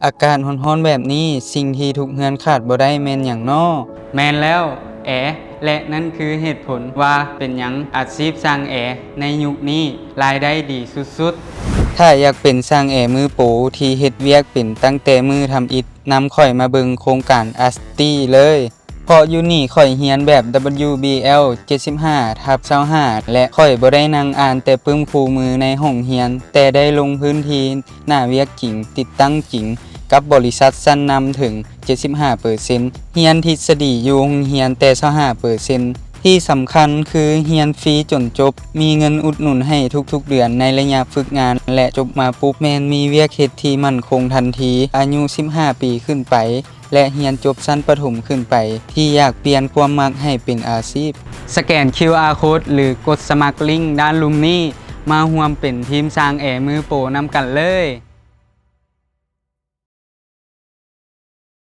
อากาศร้อนๆแบบนี้สิ่งที่ทุกเฮือนขาดบ่ได้แม่นหยังน้อแม่นแล้วและนั่นคือเหตุผลว่าเป็นหยังอาชีพสร้างในยุคนี้รายได้ดีสุดๆถ้าอยากเป็นสร้างมือโปรที่เฮ็ดเวียกเป็นตั้งแต่มือทำอิฐนำข่อยมาเบิงโครงการ ASTI เลยเพราะอยู่นี่ข่อยเฮียนแบบ WBL 75/25และข่อยบ่ได้นั่งอ่านแต่ปึ้มคู่มือในห้องเฮียนแต่ได้ลงพื้นที่หน้าเวียกจริงติดตั้งจริงกับบริษัทชั้นนำถึง 75% เฮียนทฤษฎีอยู่โรงเรียนแต่ 25% ที่สำคัญคือเรียนฟรีจนจบมีเงินอุดหนุนให้ทุกๆเดือนในระยะฝึกงานและจบมาปุ๊บแม่นมีเวียกเฮ็ดที่มั่นคงทันทีอายุ15 ปีขึ้นไปและเรียนจบชั้นประถมขึ้นไปที่อยากเปลี่ยนความมักให้เป็นอาชีพสแกน QR Code หรือกดสมัครลิงก์ด้านลุ่มนี้มาร่วมเป็นทีมสร้างมือโปรนำกันเลย